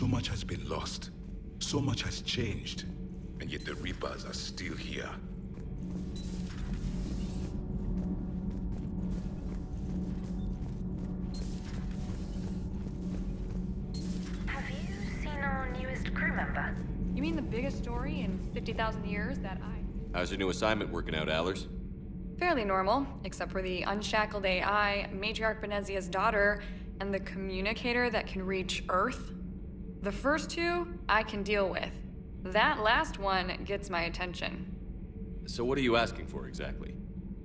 So much has been lost. So much has changed. And yet the Reapers are still here. Have you seen our newest crew member? You mean the biggest story in 50,000 years that How's your new assignment working out, Allers? Fairly normal, except for the unshackled AI, Matriarch Benezia's daughter, and the communicator that can reach Earth. The first two, I can deal with. That last one gets my attention. So what are you asking for exactly?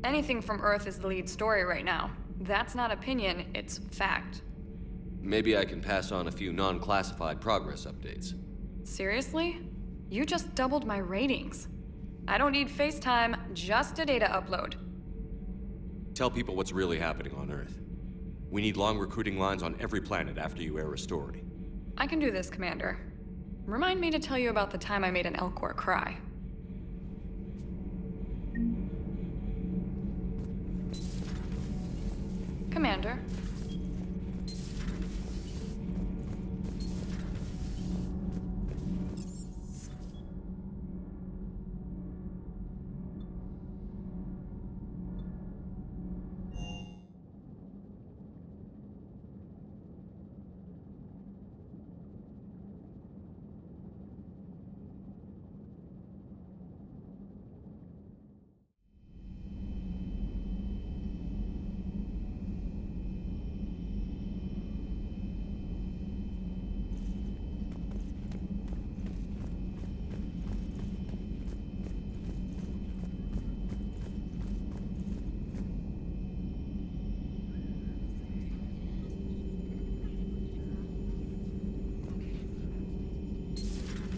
Anything from Earth is the lead story right now. That's not opinion, it's fact. Maybe I can pass on a few non-classified progress updates. Seriously? You just doubled my ratings. I don't need FaceTime, just a data upload. Tell people what's really happening on Earth. We need long recruiting lines on every planet after you air a story. I can do this, Commander. Remind me to tell you about the time I made an Elcor cry. Commander.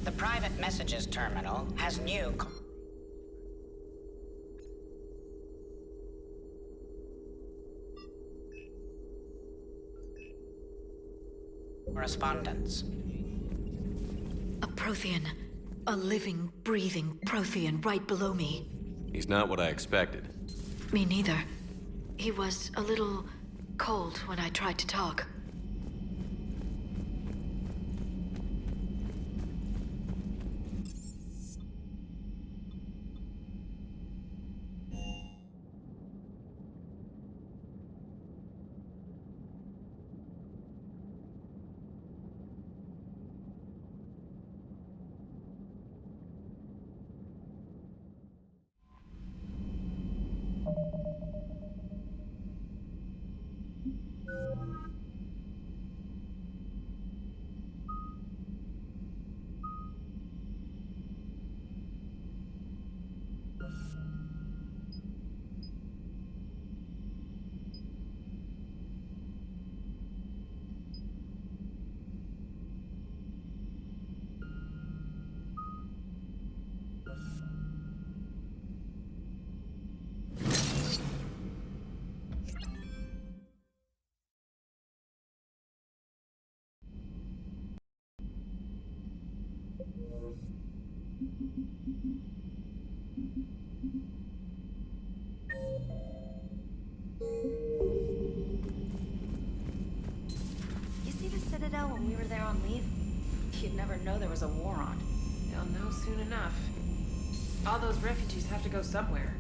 The private messages terminal has new correspondence. A Prothean. A living, breathing Prothean right below me. He's not what I expected. Me neither. He was a little cold when I tried to talk. You see the Citadel when we were there on leave? You'd never know there was a war on. They'll know soon enough. All those refugees have to go somewhere.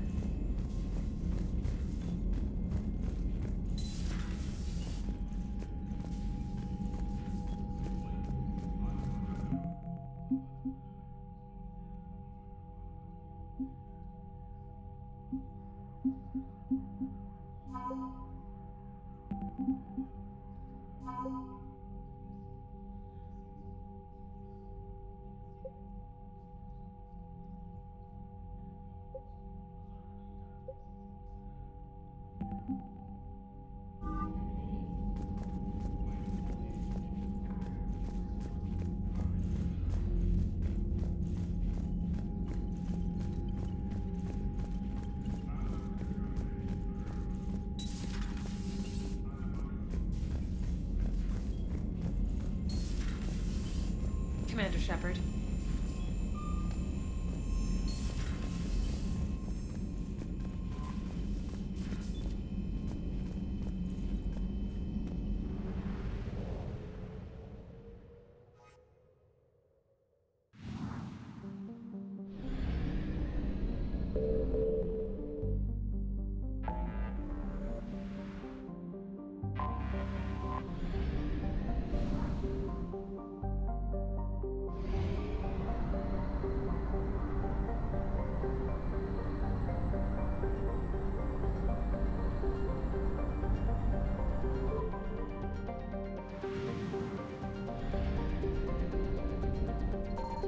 Commander Shepard.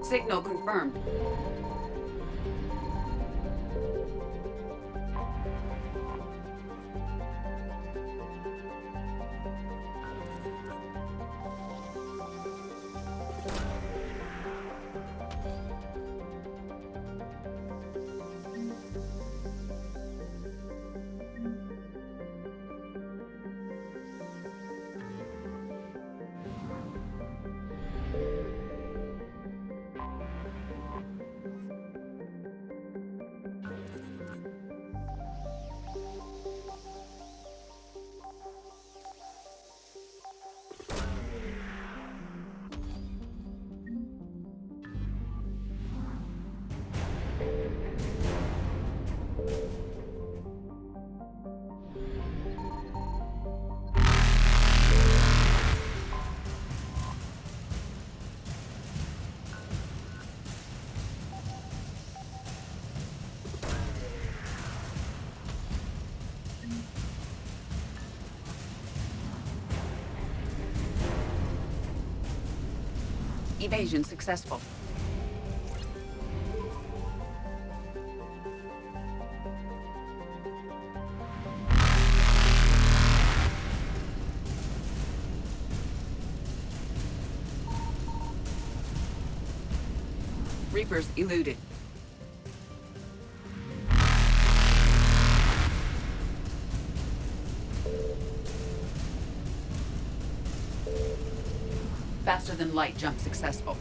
Signal confirmed. Evasion successful. Reapers eluded. Faster than light jump successful.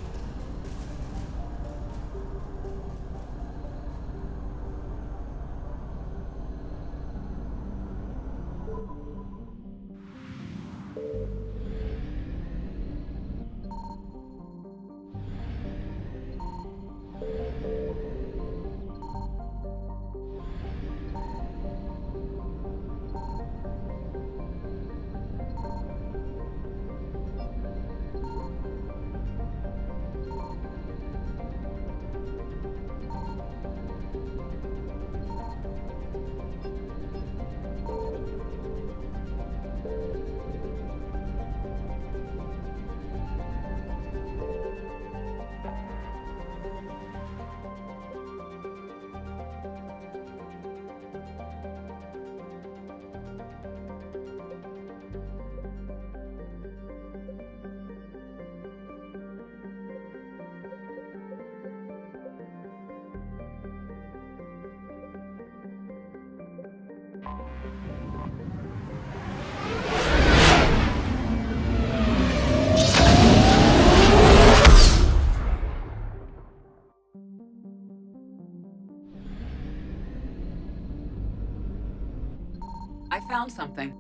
I found something.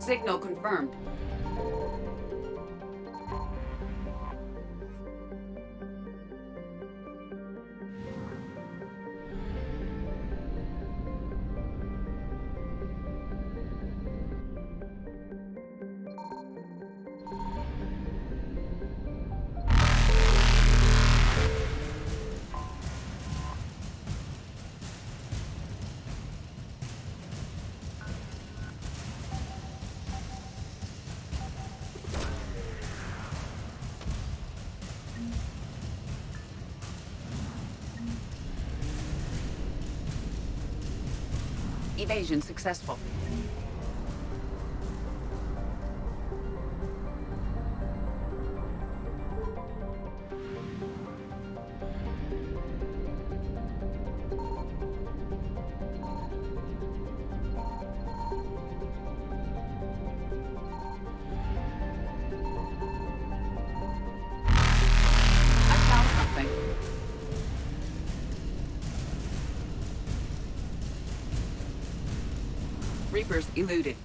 Signal confirmed. Evasion successful. I found something. Reapers eluded.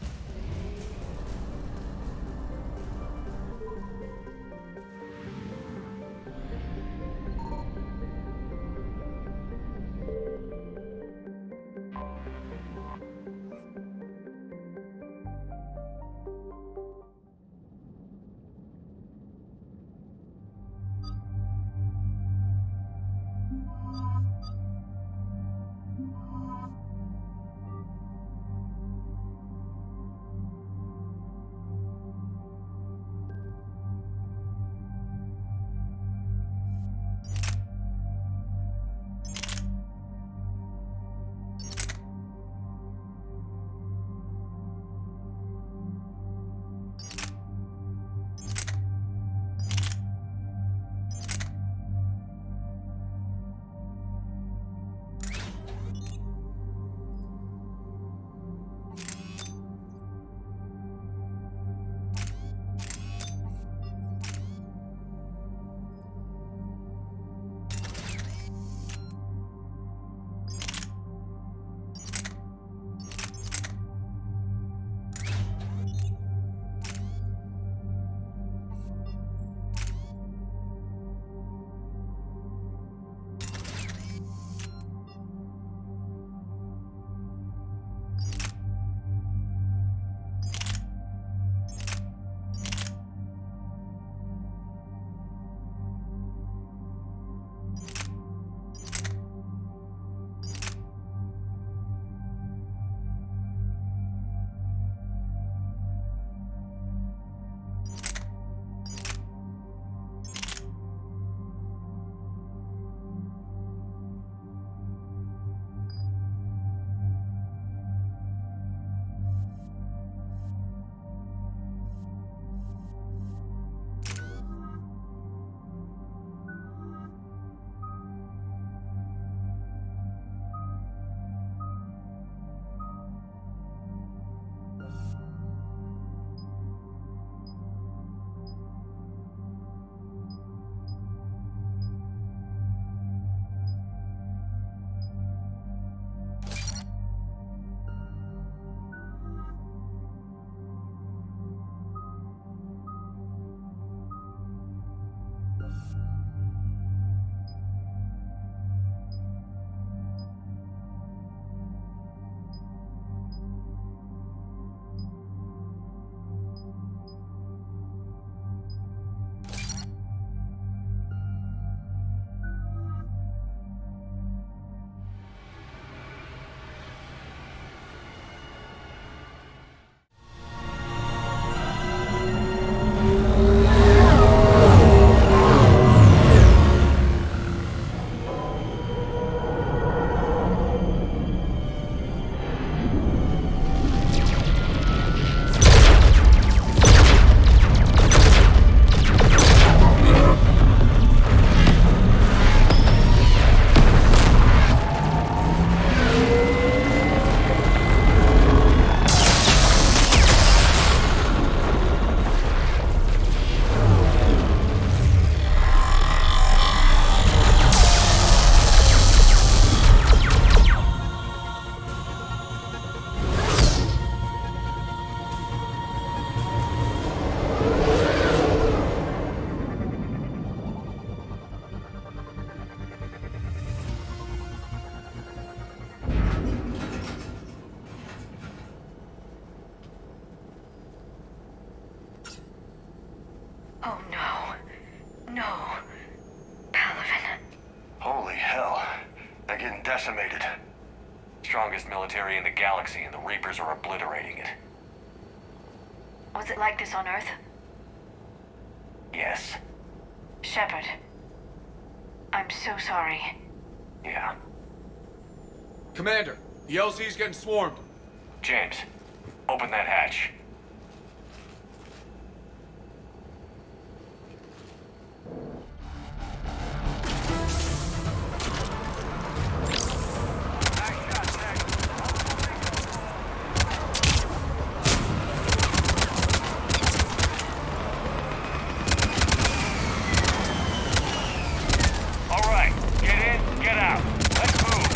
decimated. Strongest military in the galaxy, and the Reapers are obliterating it. Was it like this on Earth? Yes. Shepard. I'm so sorry. Yeah. Commander, the LZ's getting swarmed. James, open that hatch. All right, get in, get out. Let's move.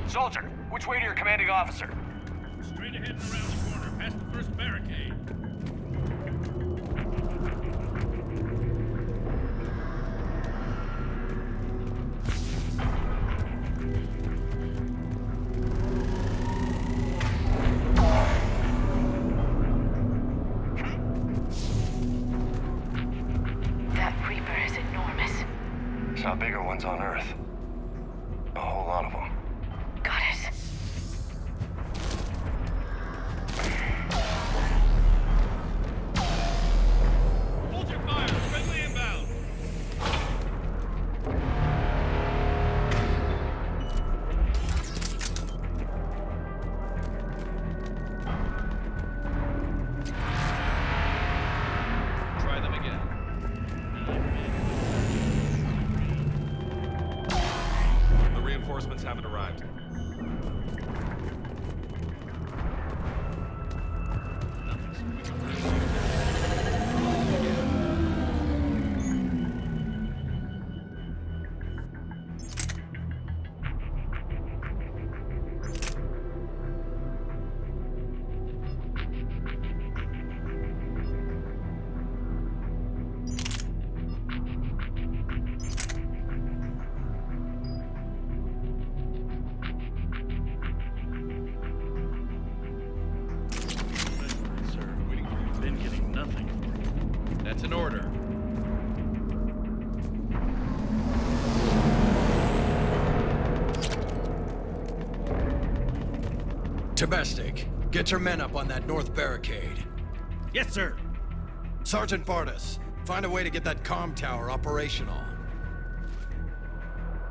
Soldier, which way to your commanding officer? Straight ahead and around the corner, past the first barricade. That Reaper is enormous. Saw bigger ones on Earth. A whole lot of them. Got it. Hold your fire! Friendly inbound! Try them again. The reinforcements haven't arrived. Sir, waiting for you. Been getting nothing. That's an order. Domestic, get your men up on that north barricade. Yes, sir. Sergeant Bartis, find a way to get that comm tower operational.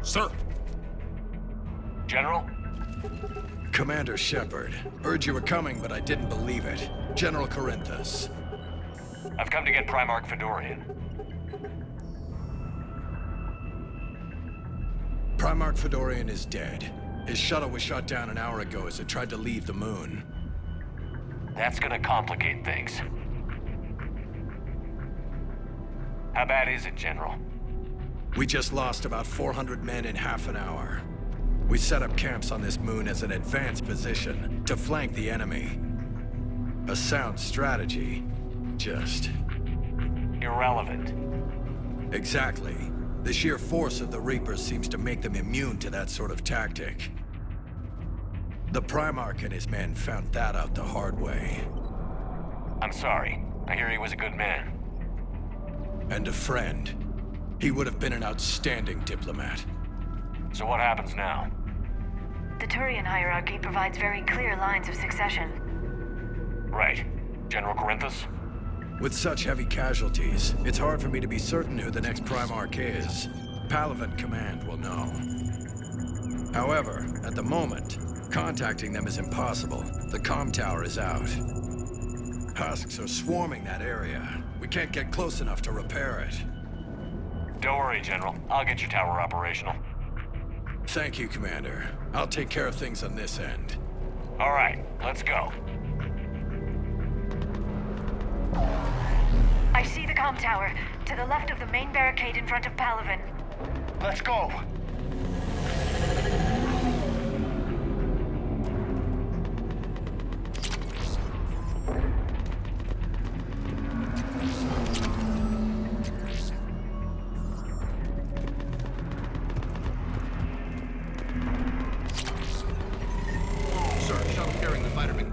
Sir! General? Commander Shepard, heard you were coming, but I didn't believe it. General Corinthus. I've come to get Primarch Fedorian. Primarch Fedorian is dead. His shuttle was shot down an hour ago as it tried to leave the moon. That's gonna complicate things. How bad is it, General? We just lost about 400 men in half an hour. We set up camps on this moon as an advanced position to flank the enemy. A sound strategy, just... Irrelevant. Exactly. The sheer force of the Reapers seems to make them immune to that sort of tactic. The Primarch and his men found that out the hard way. I'm sorry. I hear he was a good man. And a friend. He would have been an outstanding diplomat. So what happens now? The Turian hierarchy provides very clear lines of succession. Right. General Corinthus? With such heavy casualties, it's hard for me to be certain who the next Primarch is. Palaven Command will know. However, at the moment, contacting them is impossible. The comm tower is out. Husks are swarming that area. We can't get close enough to repair it. Don't worry, General. I'll get your tower operational. Thank you, Commander. I'll take care of things on this end. All right, let's go. I see the comm tower, to the left of the main barricade in front of Palaven. Let's go. Sir, shuttle carrying the fighter wing.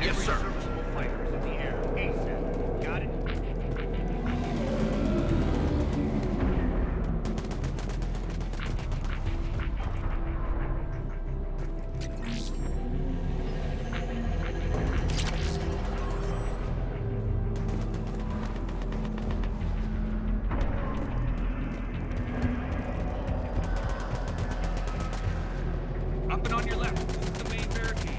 Yes, sir. Up and on your left. This is the main barricade.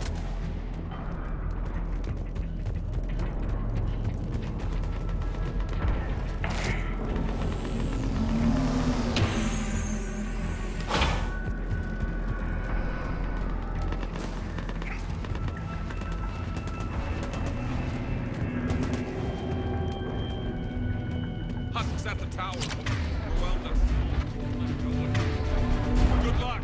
Husks at the tower. Overwhelmed us. Good luck.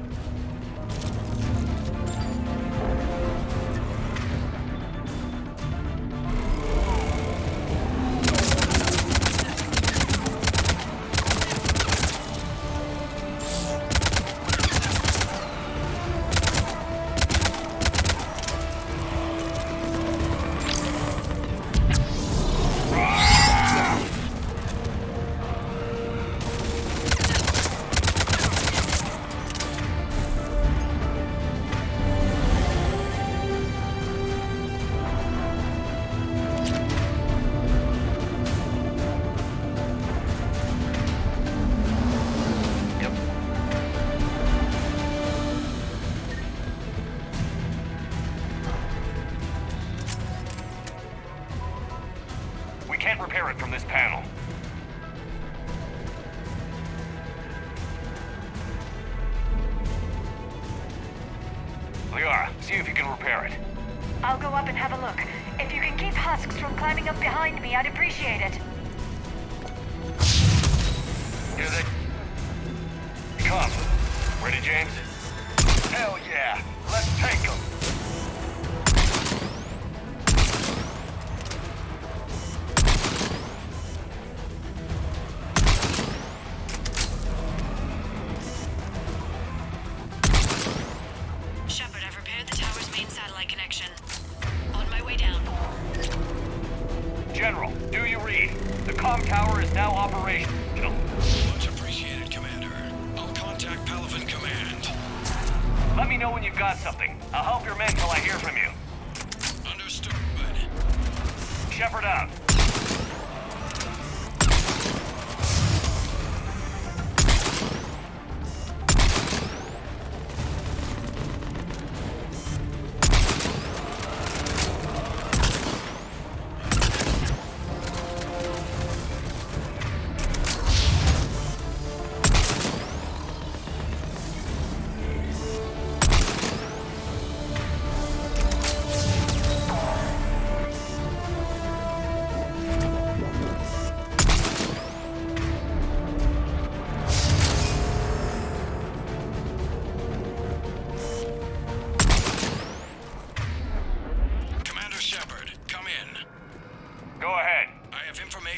We can't repair it from this panel. Liara, see if you can repair it. I'll go up and have a look. If you can keep Husks from climbing up behind me, I'd appreciate it. Here they come. Ready, James? Hell yeah! Let's take them! Shepard, I've repaired the tower's main satellite connection. On my way down. General, do you read? The comm tower is now operational. Much appreciated, Commander. I'll contact Palaven Command. Let me know when you've got something. I'll help your men till I hear from you. Understood. Shepard out.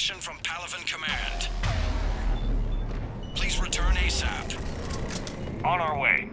information from Palaven Command. Please return ASAP. On our way.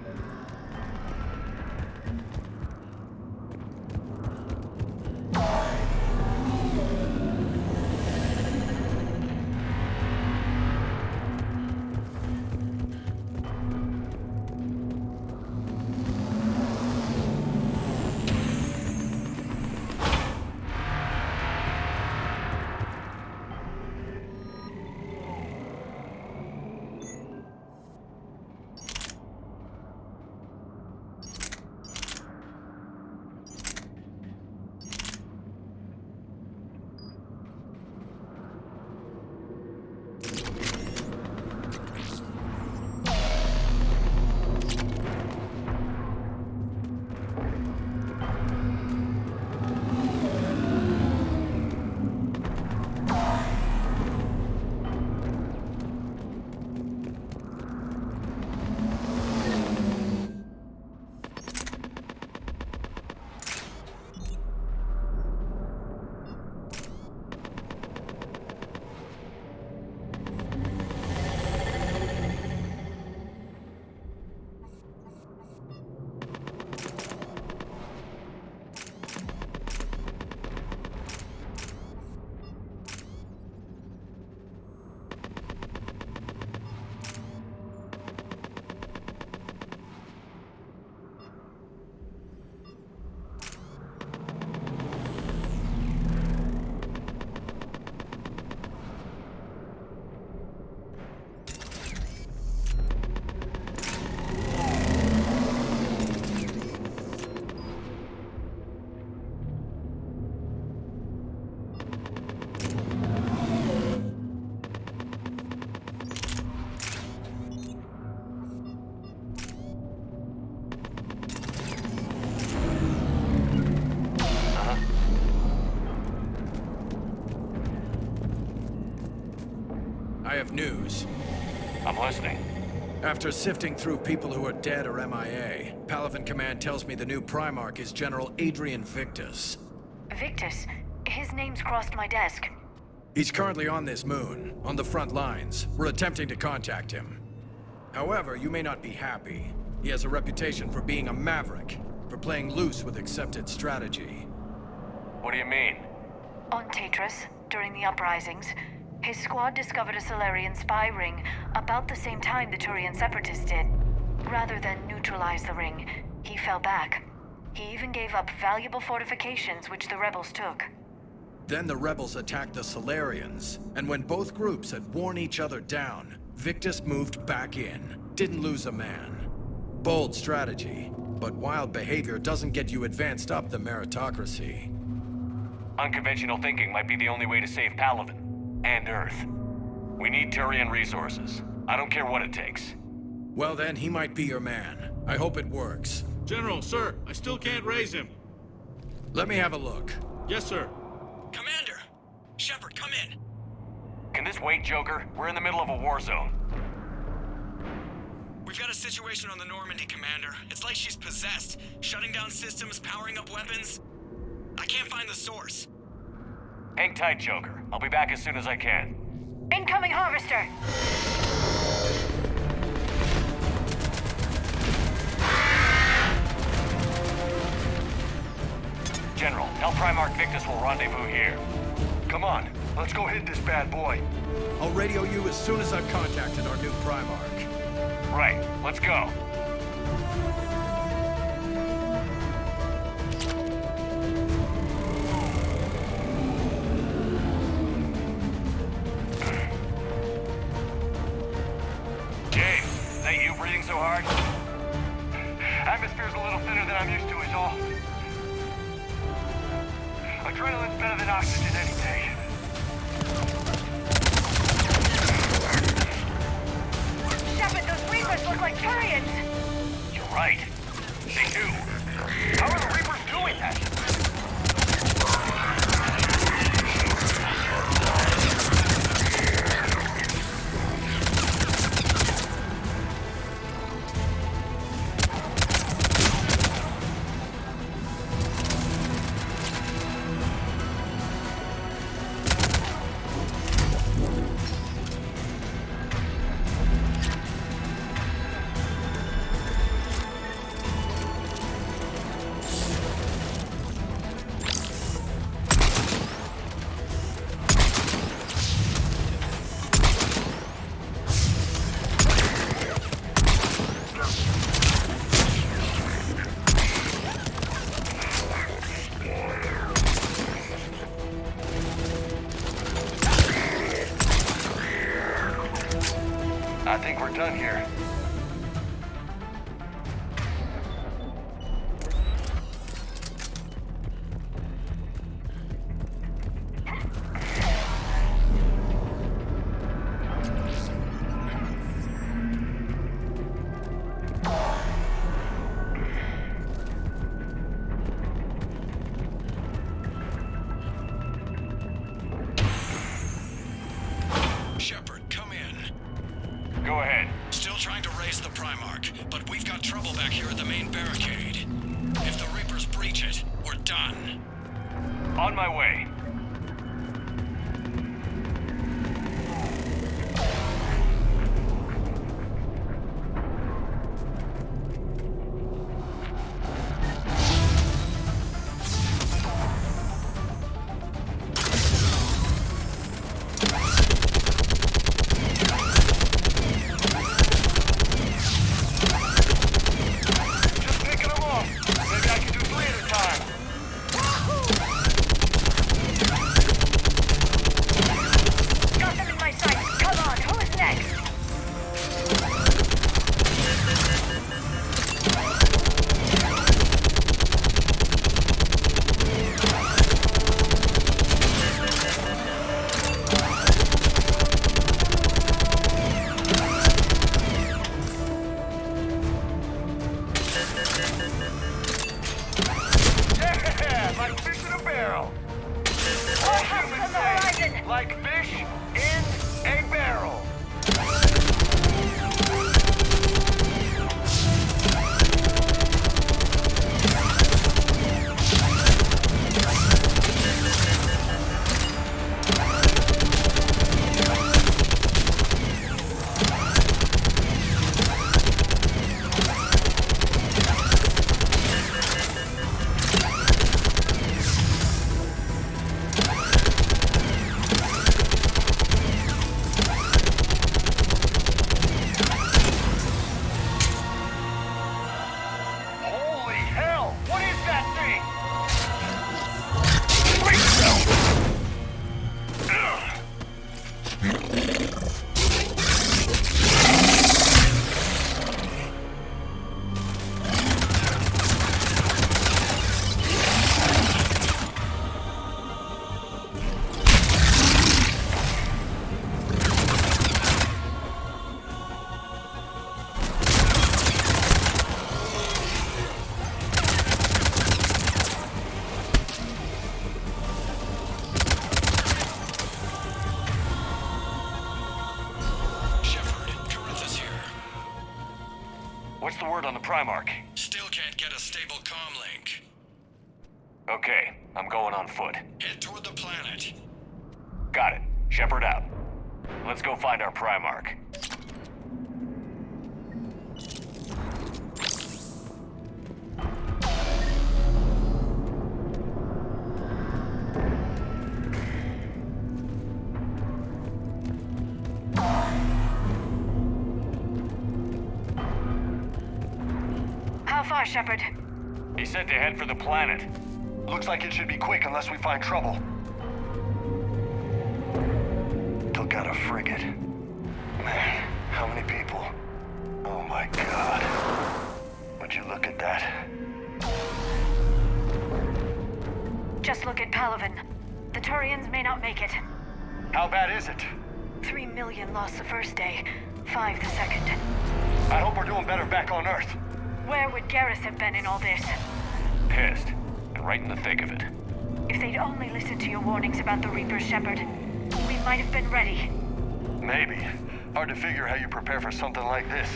break news. I'm listening. After sifting through people who are dead or MIA, Palaven Command tells me the new Primarch is General Adrian Victus. Victus? His name's crossed my desk. He's currently on this moon, on the front lines. We're attempting to contact him. However, you may not be happy. He has a reputation for being a maverick, for playing loose with accepted strategy. What do you mean? On Tatris, during the uprisings, his squad discovered a Solarian spy ring about the same time the Turian Separatists did. Rather than neutralize the ring, he fell back. He even gave up valuable fortifications which the rebels took. Then the rebels attacked the Solarians, and when both groups had worn each other down, Victus moved back in, didn't lose a man. Bold strategy, but wild behavior doesn't get you advanced up the meritocracy. Unconventional thinking might be the only way to save Palaven. And Earth. We need Turian resources. I don't care what it takes. Well then, he might be your man. I hope it works. General, sir, I still can't raise him. Let me have a look. Yes, sir. Commander! Shepard, come in! Can this wait, Joker? We're in the middle of a war zone. We've got a situation on the Normandy, Commander. It's like she's possessed. Shutting down systems, powering up weapons. I can't find the source. Hang tight, Joker. I'll be back as soon as I can. Incoming harvester! General, tell Primarch Victus we'll rendezvous here. Come on, let's go hit this bad boy. I'll radio you as soon as I've contacted our new Primarch. Right, let's go. Jay, is that you breathing so hard? Atmosphere's a little thinner than I'm used to, is all. Adrenaline's better than oxygen any day. Shepard, those Reapers look like Turians! You're right. They do. How are the Reapers doing that? I think we're done here. Shepard, come in. Go ahead. Still trying to raise the Primarch, but we've got trouble back here at the main barricade. If the Reapers breach it, we're done. On my way. Just picking them off. Maybe I can do 3 at a time. Got them in my sights! Come on, who's next? Yeah, like fish in a barrel. More house on the horizon! Like fish in a barrel. word on the Primarch? Still can't get a stable comm link. Okay, I'm going on foot. Head toward the planet. Got it. Shepard out. Let's go find our Primarch. How far, Shepard? He said to head for the planet. Looks like it should be quick unless we find trouble. Took out a frigate. Man, how many people? Oh my god. Would you look at that? Just look at Palaven. The Turians may not make it. How bad is it? 3 million lost the first day, 5 the second. I hope we're doing better back on Earth. Where would Garrus have been in all this? Pissed. And right in the thick of it. If they'd only listened to your warnings about the Reapers, Shepard, we might have been ready. Maybe. Hard to figure how you prepare for something like this.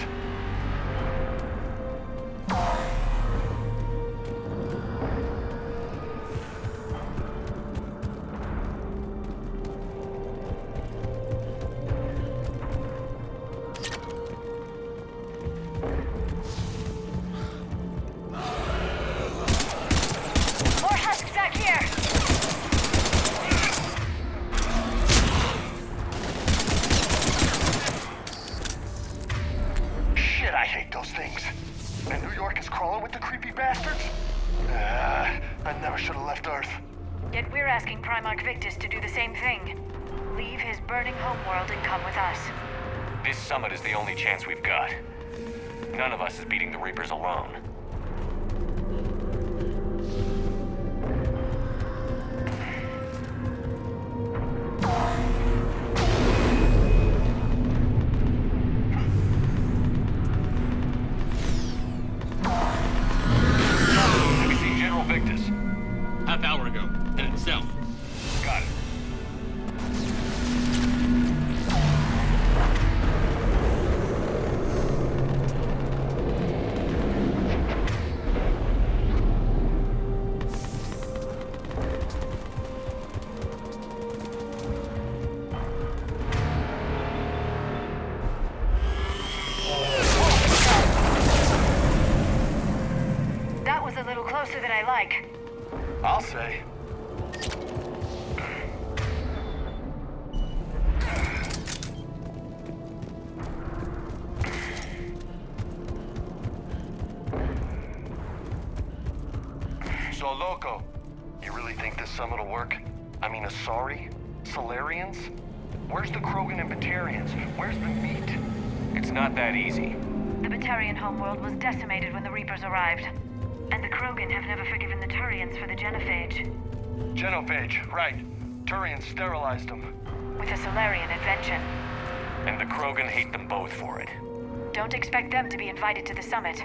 More husks back here! Shit, I hate those things. And New York is crawling with the creepy bastards? I never should have left Earth. Yet we're asking Primarch Victus to do the same thing. Leave his burning homeworld and come with us. This summit is the only chance we've got. None of us is beating the Reapers alone. Have you seen General Victus? Half hour ago. Headed south. Got it. That was a little closer than I like. I'll say. So, Loco, you really think this summit will work? I mean, Asari? Solarians? Where's the Krogan and Batarians? Where's the meat? It's not that easy. The Batarian homeworld was decimated when the Reapers arrived. And the Krogan have never forgiven the Turians for the genophage. Genophage, right. Turians sterilized them. With a Solarian invention. And the Krogan hate them both for it. Don't expect them to be invited to the summit.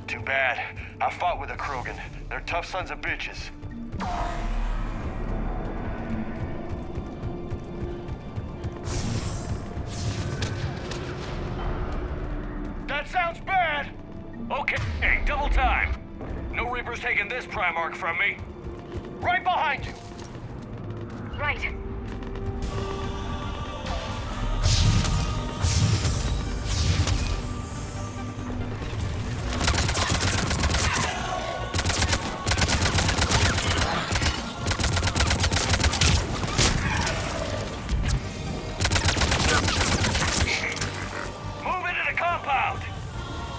Too bad. I fought with a Krogan. They're tough sons of bitches. That sounds bad! Okay, hey, double time. No Reapers taking this Primarch from me. Right behind you! Right. Move into the compound!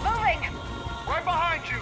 Moving! Right behind you!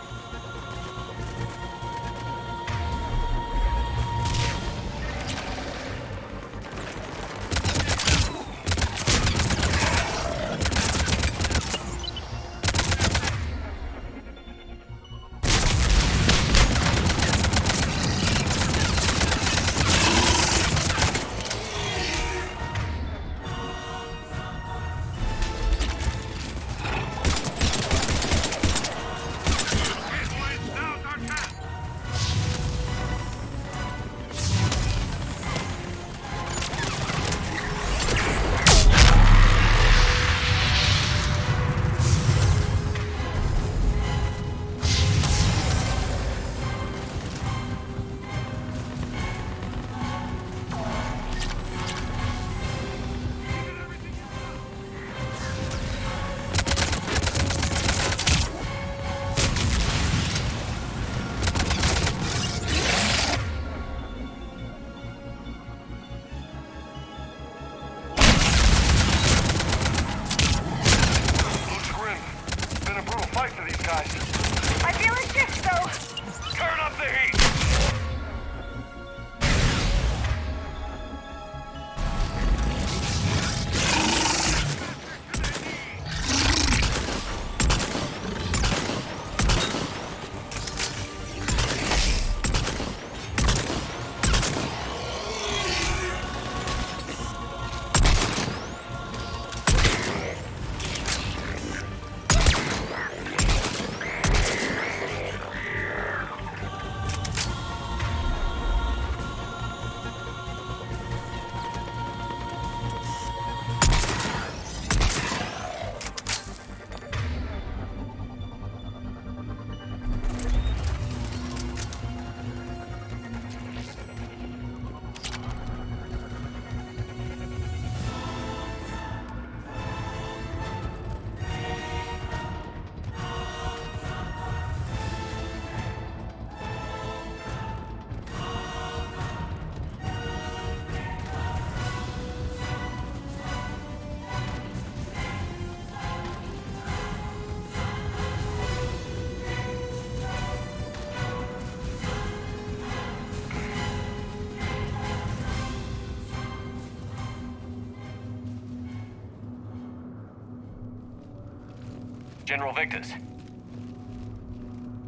General Victus.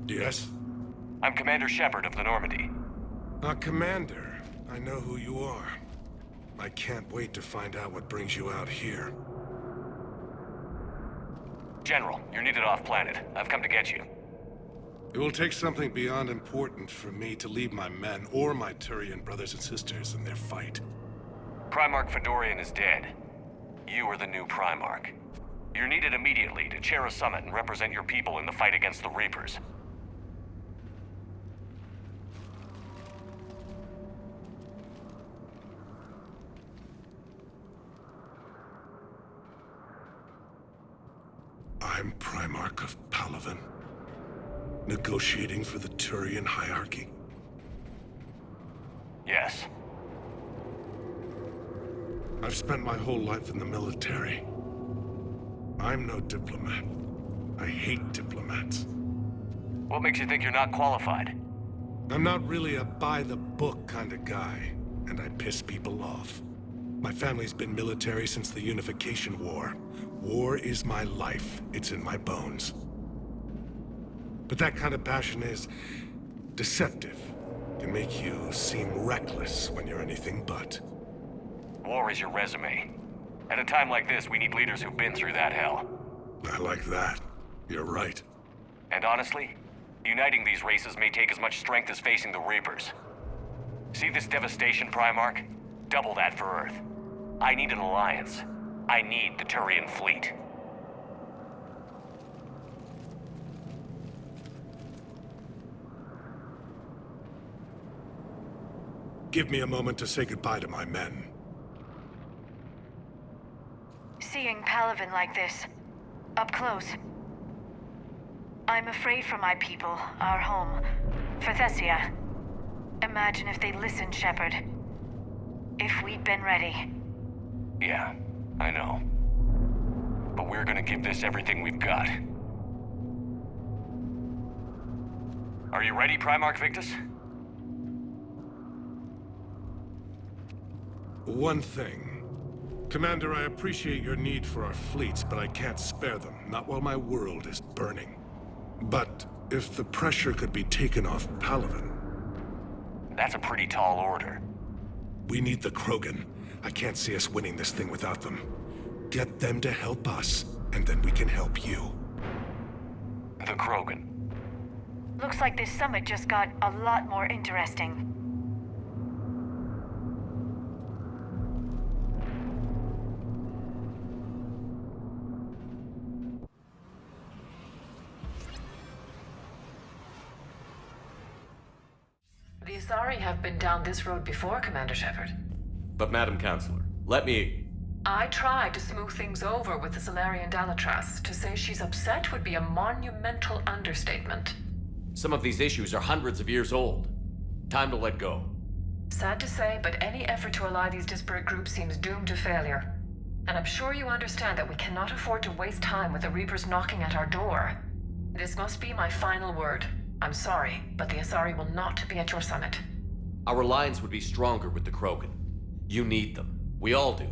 Yes? I'm Commander Shepard of the Normandy. Commander, I know who you are. I can't wait to find out what brings you out here. General, you're needed off-planet. I've come to get you. It will take something beyond important for me to leave my men or my Turian brothers and sisters in their fight. Primarch Fedorian is dead. You are the new Primarch. You're needed immediately to chair a summit and represent your people in the fight against the Reapers. I'm Primarch of Palaven. Negotiating for the Turian hierarchy? Yes. I've spent my whole life in the military. I'm no diplomat. I hate diplomats. What makes you think you're not qualified? I'm not really a by-the-book kind of guy, and I piss people off. My family's been military since the Unification War. War is my life. It's in my bones. But that kind of passion is deceptive. Can make you seem reckless when you're anything but. War is your resume. At a time like this, we need leaders who've been through that hell. I like that. You're right. And honestly, uniting these races may take as much strength as facing the Reapers. See this devastation, Primarch? Double that for Earth. I need an alliance. I need the Turian fleet. Give me a moment to say goodbye to my men. Seeing Palaven like this, up close. I'm afraid for my people, our home, for Thessia. Imagine if they listened, Shepard. If we'd been ready. Yeah, I know. But we're gonna give this everything we've got. Are you ready, Primarch Victus? One thing. Commander, I appreciate your need for our fleets, but I can't spare them. Not while my world is burning. But if the pressure could be taken off Palaven... That's a pretty tall order. We need the Krogan. I can't see us winning this thing without them. Get them to help us, and then we can help you. The Krogan. Looks like this summit just got a lot more interesting. The Asari have been down this road before, Commander Shepard. But Madam Counselor, let me... I tried to smooth things over with the Salarian Dalatras. To say she's upset would be a monumental understatement. Some of these issues are hundreds of years old. Time to let go. Sad to say, but any effort to ally these disparate groups seems doomed to failure. And I'm sure you understand that we cannot afford to waste time with the Reapers knocking at our door. This must be my final word. I'm sorry, but the Asari will not be at your summit. Our alliance would be stronger with the Krogan. You need them. We all do.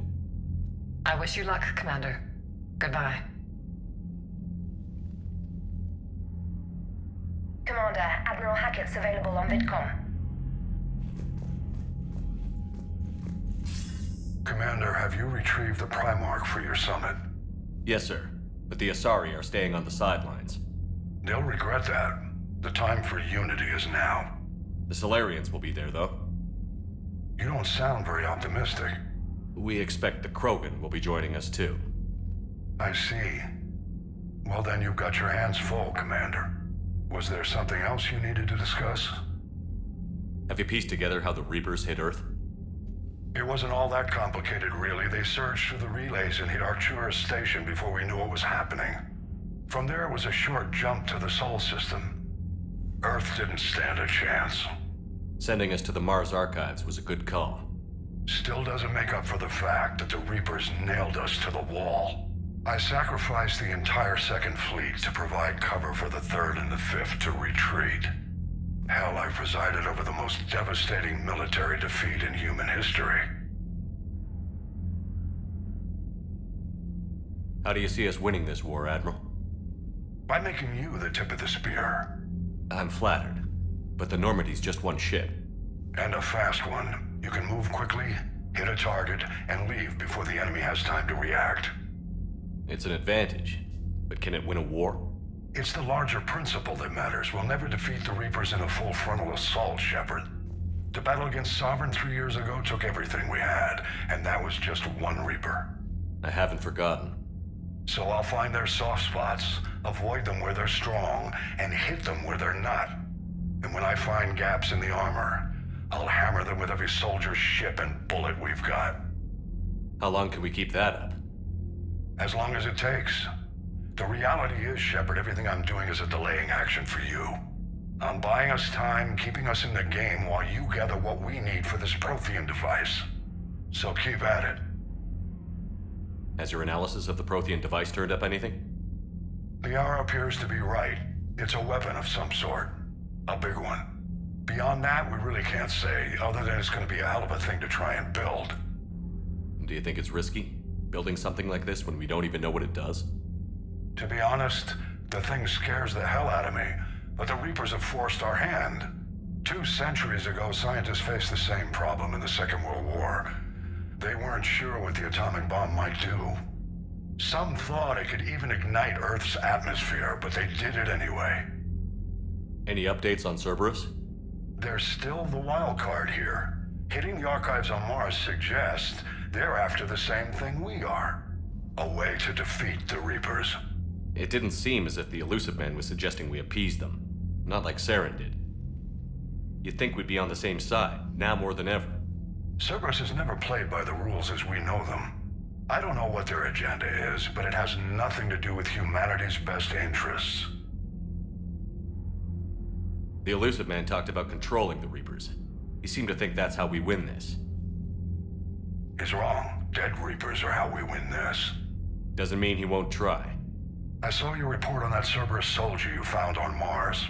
I wish you luck, Commander. Goodbye. Commander, Admiral Hackett's available on VidCom. Commander, have you retrieved the Primarch for your summit? Yes, sir. But the Asari are staying on the sidelines. They'll regret that. The time for unity is now. The Solarians will be there, though. You don't sound very optimistic. We expect the Krogan will be joining us, too. I see. Well, then you've got your hands full, Commander. Was there something else you needed to discuss? Have you pieced together how the Reapers hit Earth? It wasn't all that complicated, really. They surged through the relays and hit Arcturus Station before we knew what was happening. From there, it was a short jump to the Sol system. Earth didn't stand a chance. Sending us to the Mars archives was a good call. Still doesn't make up for the fact that the Reapers nailed us to the wall. I sacrificed the entire Second Fleet to provide cover for the Third and the Fifth to retreat. Hell, I presided over the most devastating military defeat in human history. How do you see us winning this war, Admiral? By making you the tip of the spear. I'm flattered. But the Normandy's just one ship. And a fast one. You can move quickly, hit a target, and leave before the enemy has time to react. It's an advantage. But can it win a war? It's the larger principle that matters. We'll never defeat the Reapers in a full frontal assault, Shepard. The battle against Sovereign 3 years ago took everything we had, and that was just one Reaper. I haven't forgotten. So I'll find their soft spots, avoid them where they're strong, and hit them where they're not. And when I find gaps in the armor, I'll hammer them with every soldier, ship, and bullet we've got. How long can we keep that up? As long as it takes. The reality is, Shepard, everything I'm doing is a delaying action for you. I'm buying us time, keeping us in the game while you gather what we need for this Prothean device. So keep at it. Has your analysis of the Prothean device turned up anything? The hour appears to be right. It's a weapon of some sort. A big one. Beyond that, we really can't say, other than it's going to be a hell of a thing to try and build. Do you think it's risky, building something like this when we don't even know what it does? To be honest, the thing scares the hell out of me, but the Reapers have forced our hand. 2 centuries ago, scientists faced the same problem in the Second World War. They weren't sure what the atomic bomb might do. Some thought it could even ignite Earth's atmosphere, but they did it anyway. Any updates on Cerberus? They're still the wild card here. Hitting the archives on Mars suggests they're after the same thing we are. A way to defeat the Reapers. It didn't seem as if the Elusive Man was suggesting we appease them. Not like Saren did. You'd think we'd be on the same side, now more than ever. Cerberus has never played by the rules as we know them. I don't know what their agenda is, but it has nothing to do with humanity's best interests. The Elusive Man talked about controlling the Reapers. He seemed to think that's how we win this. He's wrong. Dead Reapers are how we win this. Doesn't mean he won't try. I saw your report on that Cerberus soldier you found on Mars.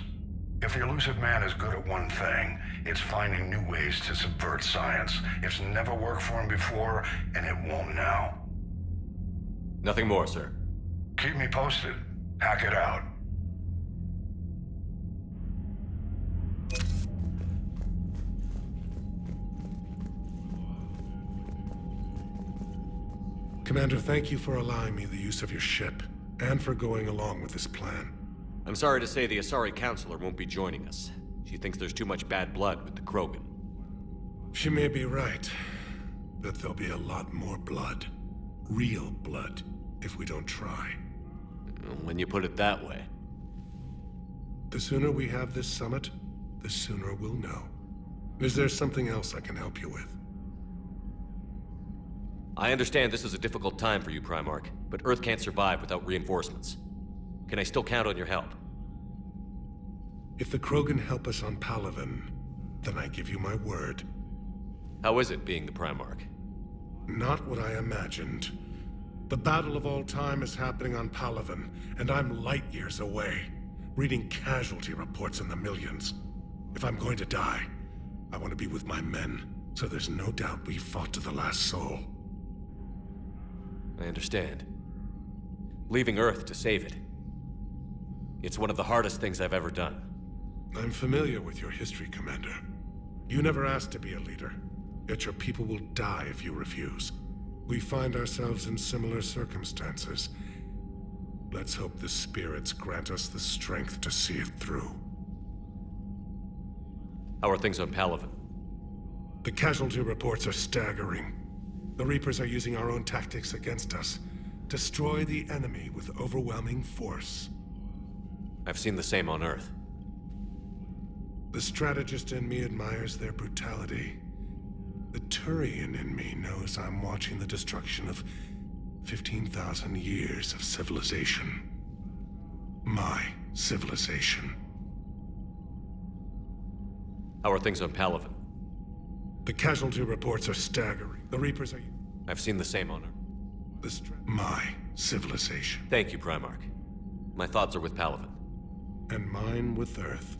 If the Elusive Man is good at one thing, it's finding new ways to subvert science. It's never worked for him before, and it won't now. Nothing more, sir. Keep me posted. Hack it out. Commander, thank you for allowing me the use of your ship, and for going along with this plan. I'm sorry to say the Asari Counselor won't be joining us. She thinks there's too much bad blood with the Krogan. She may be right, but there'll be a lot more blood. Real blood, if we don't try. When you put it that way. The sooner we have this summit, the sooner we'll know. Is there something else I can help you with? I understand this is a difficult time for you, Primarch, but Earth can't survive without reinforcements. Can I still count on your help? If the Krogan help us on Palaven, then I give you my word. How is it being the Primarch? Not what I imagined. The battle of all time is happening on Palaven, and I'm light years away, reading casualty reports in the millions. If I'm going to die, I want to be with my men, so there's no doubt we fought to the last soul. I understand. Leaving Earth to save it. It's one of the hardest things I've ever done. I'm familiar with your history, Commander. You never asked to be a leader, yet your people will die if you refuse. We find ourselves in similar circumstances. Let's hope the spirits grant us the strength to see it through. How are things on Palaven? The casualty reports are staggering. The Reapers are using our own tactics against us. Destroy the enemy with overwhelming force. I've seen the same on Earth. The strategist in me admires their brutality. The Turian in me knows I'm watching the destruction of 15,000 years of civilization. My civilization. How are things on Palaven? The casualty reports are staggering. The Reapers are... I've seen the same on Earth. My civilization. Thank you, Primarch. My thoughts are with Palaven. And mine with Earth.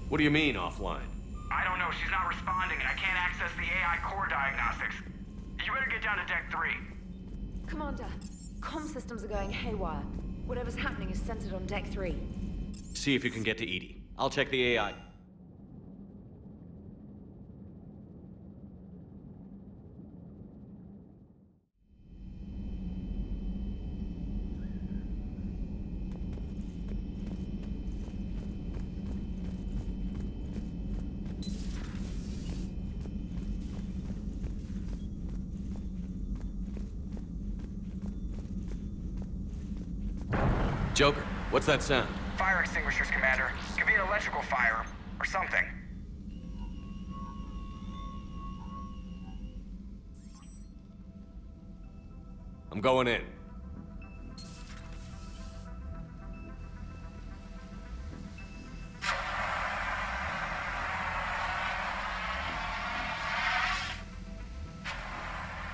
What do you mean, offline? I don't know, she's not responding, and I can't access the AI core diagnostics. You better get down to Deck 3. Commander, comm systems are going haywire. Whatever's happening is centered on Deck 3. See if you can get to Edie. I'll check the AI. Joker, what's that sound? Fire extinguishers, Commander. Could be an electrical fire, or something. I'm going in.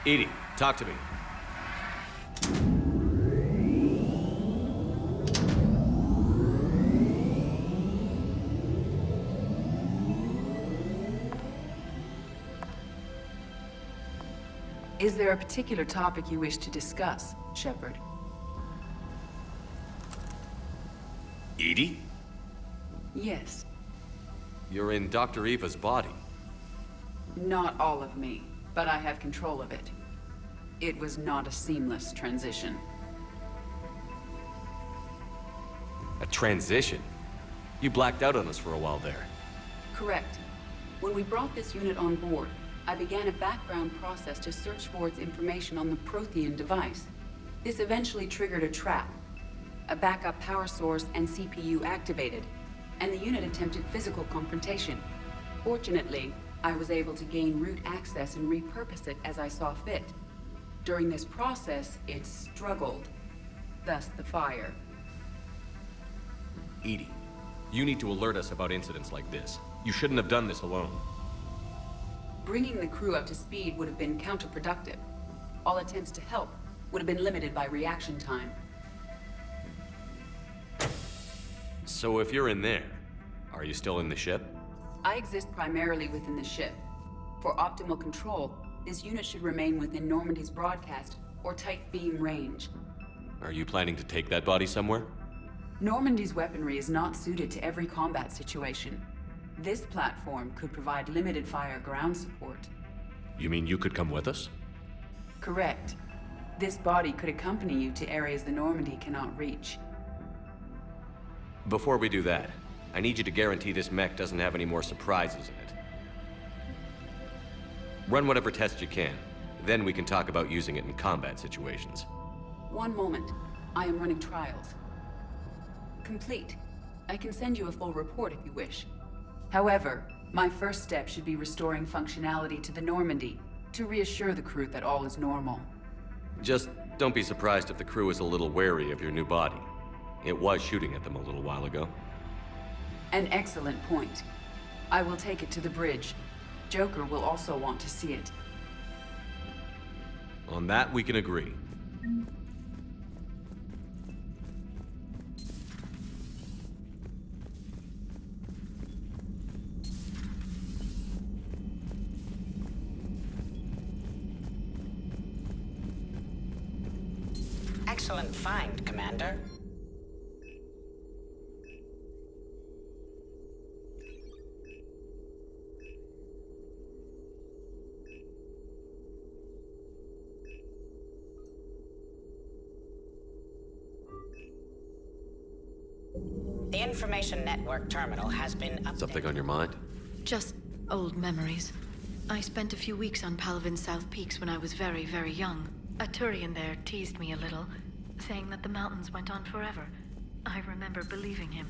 Edie, talk to me. Is there a particular topic you wish to discuss, Shepard? Edie? Yes. You're in Dr. Eva's body. Not all of me, but I have control of it. It was not a seamless transition. A transition? You blacked out on us for a while there. Correct. When we brought this unit on board, I began a background process to search for its information on the Prothean device. This eventually triggered a trap. A backup power source and CPU activated, and the unit attempted physical confrontation. Fortunately, I was able to gain root access and repurpose it as I saw fit. During this process, it struggled. Thus the fire. Edie, you need to alert us about incidents like this. You shouldn't have done this alone. Bringing the crew up to speed would have been counterproductive. All attempts to help would have been limited by reaction time. So if you're in there, are you still in the ship? I exist primarily within the ship. For optimal control, this unit should remain within Normandy's broadcast or tight beam range. Are you planning to take that body somewhere? Normandy's weaponry is not suited to every combat situation. This platform could provide limited fire ground support. You mean you could come with us? Correct. This body could accompany you to areas the Normandy cannot reach. Before we do that, I need you to guarantee this mech doesn't have any more surprises in it. Run whatever tests you can. Then we can talk about using it in combat situations. One moment. I am running trials. Complete. I can send you a full report if you wish. However, my first step should be restoring functionality to the Normandy to reassure the crew that all is normal. Just don't be surprised if the crew is a little wary of your new body. It was shooting at them a little while ago. An excellent point. I will take it to the bridge. Joker will also want to see it. On that, we can agree. Excellent find, Commander. The information network terminal has been updated. Something on your mind? Just old memories. I spent a few weeks on Palaven's South Peaks when I was very, very young. A Turian there teased me a little, saying that the mountains went on forever. I remember believing him.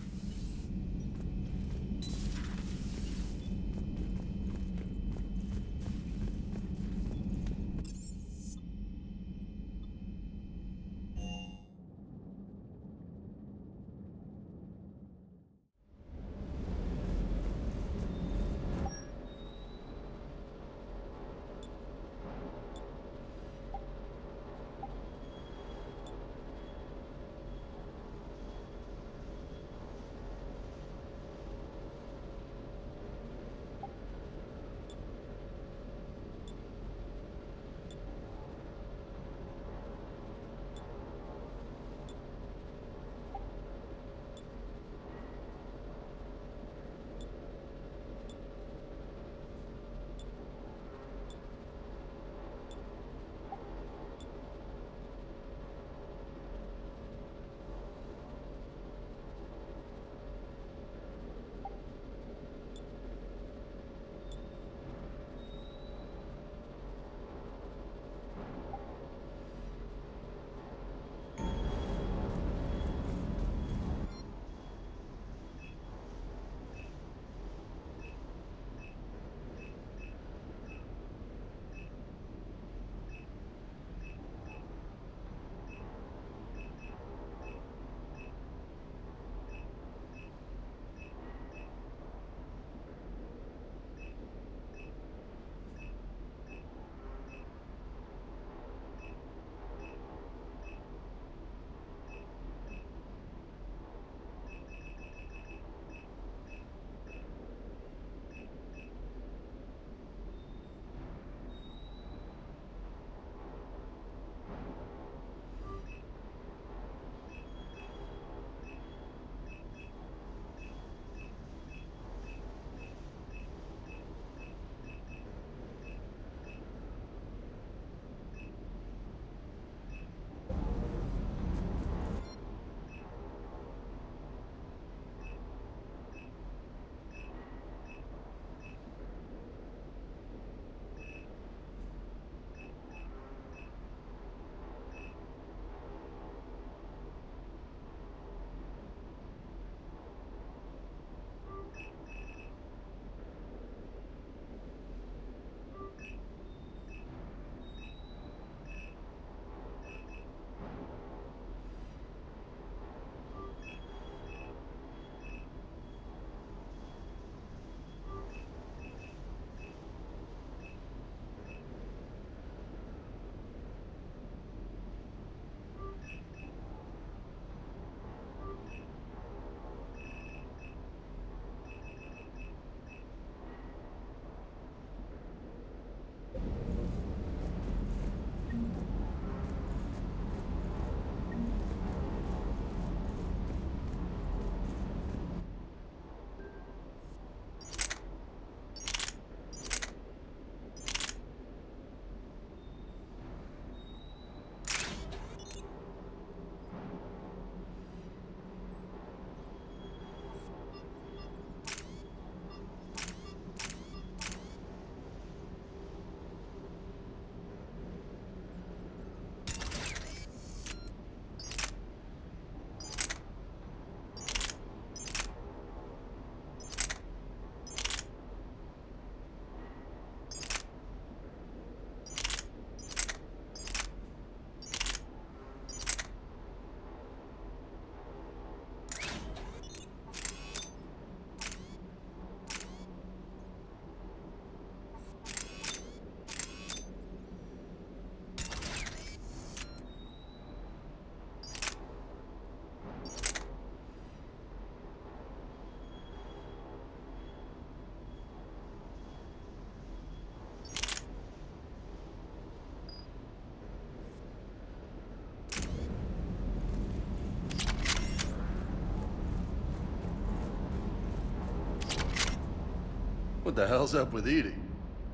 What the hell's up with Edie?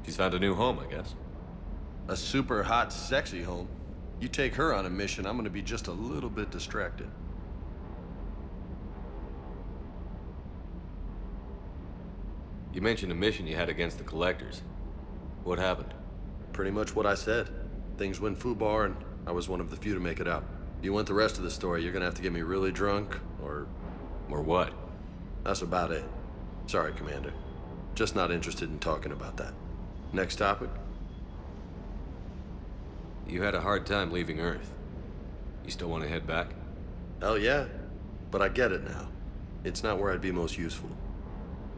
She's found a new home, I guess. A super hot, sexy home. You take her on a mission, I'm gonna be just a little bit distracted. You mentioned a mission you had against the Collectors. What happened? Pretty much what I said. Things went foobar, and I was one of the few to make it out. If you want the rest of the story, you're gonna have to get me really drunk, or... Or what? That's about it. Sorry, Commander. Just not interested in talking about that. Next topic? You had a hard time leaving Earth. You still want to head back? Hell yeah. But I get it now. It's not where I'd be most useful.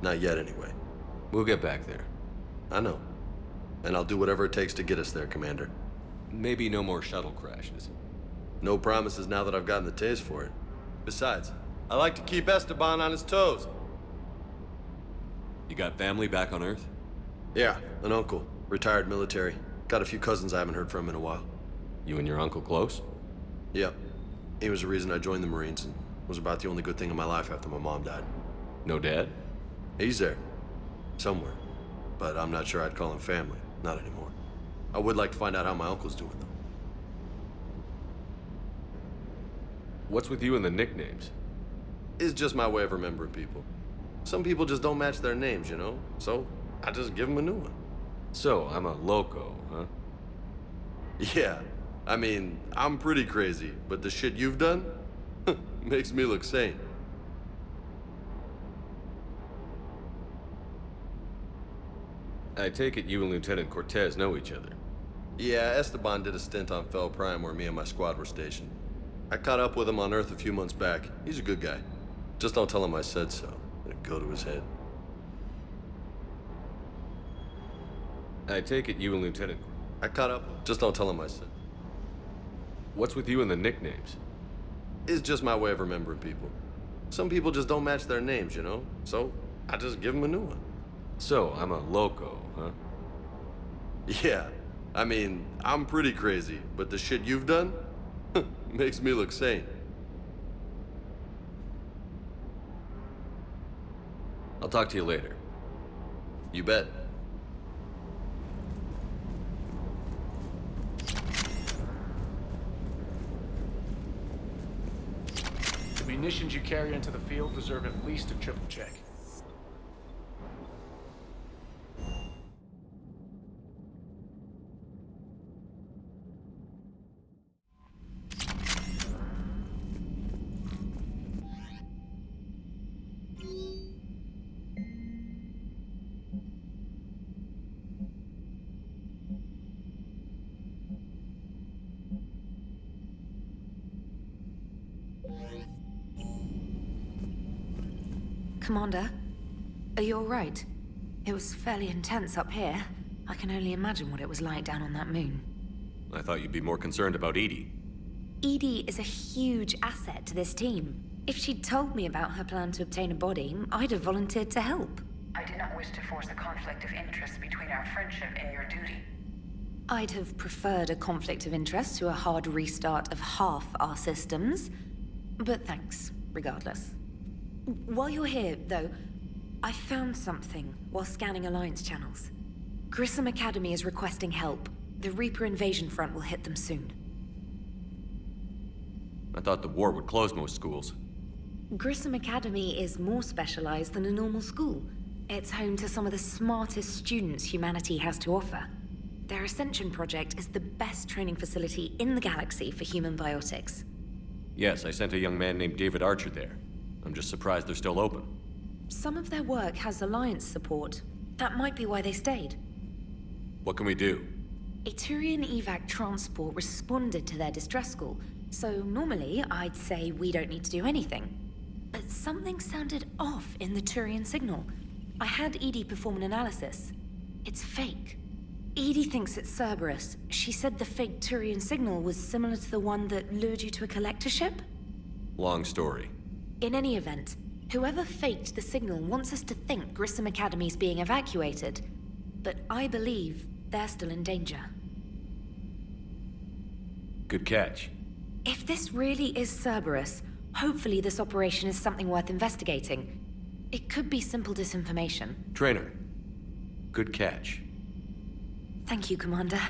Not yet, anyway. We'll get back there. I know. And I'll do whatever it takes to get us there, Commander. Maybe no more shuttle crashes. No promises now that I've gotten the taste for it. Besides, I like to keep Esteban on his toes. You got family back on Earth? Yeah, an uncle. Retired military. Got a few cousins I haven't heard from in a while. You and your uncle close? Yep. He was the reason I joined the Marines and was about the only good thing in my life after my mom died. No dad? He's there. Somewhere. But I'm not sure I'd call him family. Not anymore. I would like to find out how my uncle's doing, though. What's with you and the nicknames? It's just my way of remembering people. Some people just don't match their names, you know? So, I just give them a new one. So, I'm a loco, huh? Yeah. I mean, I'm pretty crazy, but the shit you've done makes me look sane. I take it you and Lieutenant Cortez know each other. Yeah, Esteban did a stint on Fel Prime where me and my squad were stationed. I caught up with him on Earth a few months back. He's a good guy. Just don't tell him I said so. It'll go to his head. I take it you and Lieutenant... I caught up. Just don't tell him I said. What's with you and the nicknames? It's just my way of remembering people. Some people just don't match their names, you know? So, I just give them a new one. So, I'm a loco, huh? Yeah. I mean, I'm pretty crazy, but the shit you've done makes me look sane. I'll talk to you later. You bet. The munitions you carry into the field deserve at least a triple check. Commander, are you all right? It was fairly intense up here. I can only imagine what it was like down on that moon. I thought you'd be more concerned about Edie. Edie is a huge asset to this team. If she'd told me about her plan to obtain a body, I'd have volunteered to help. I did not wish to force a conflict of interest between our friendship and your duty. I'd have preferred a conflict of interest to a hard restart of half our systems. But thanks, regardless. While you're here, though, I found something while scanning Alliance channels. Grissom Academy is requesting help. The Reaper invasion front will hit them soon. I thought the war would close most schools. Grissom Academy is more specialized than a normal school. It's home to some of the smartest students humanity has to offer. Their Ascension project is the best training facility in the galaxy for human biotics. Yes, I sent a young man named David Archer there. I'm just surprised they're still open. Some of their work has Alliance support. That might be why they stayed. What can we do? A Turian evac transport responded to their distress call, so normally I'd say we don't need to do anything. But something sounded off in the Turian signal. I had Edie perform an analysis. It's fake. Edie thinks it's Cerberus. She said the fake Turian signal was similar to the one that lured you to a collector ship? Long story. In any event, whoever faked the signal wants us to think Grissom Academy's being evacuated. But I believe they're still in danger. Good catch. If this really is Cerberus, hopefully this operation is something worth investigating. It could be simple disinformation. Trainer, Good catch. Thank you, Commander.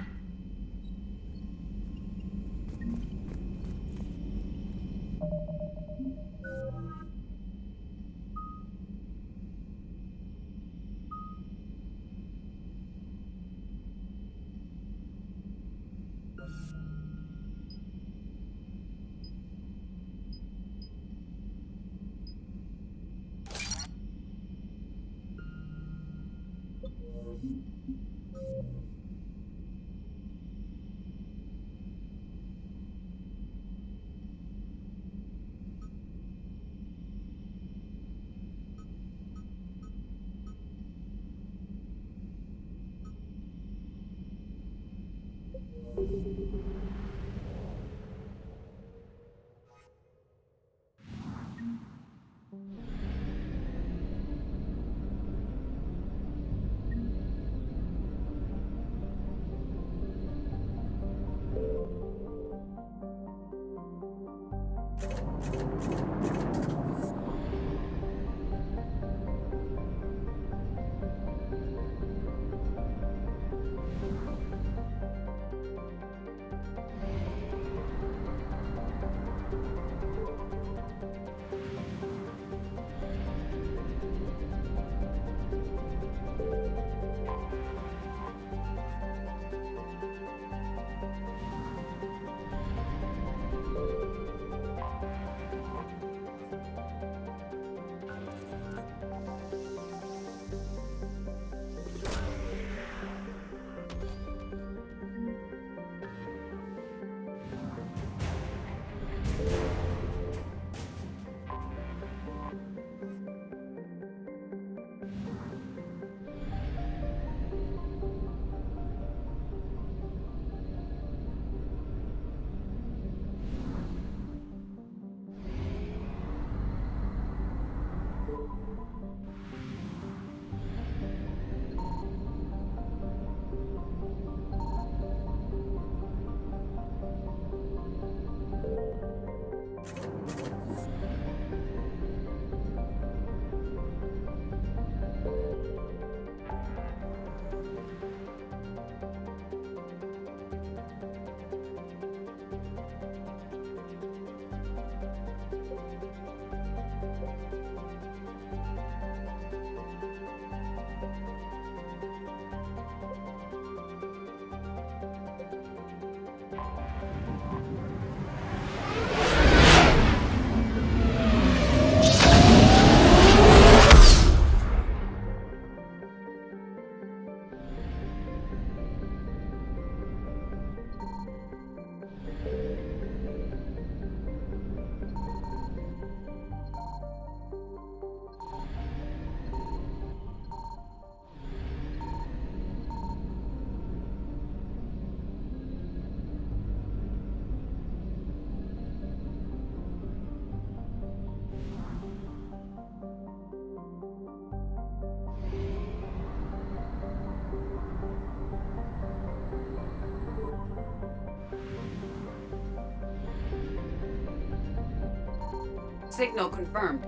Signal confirmed.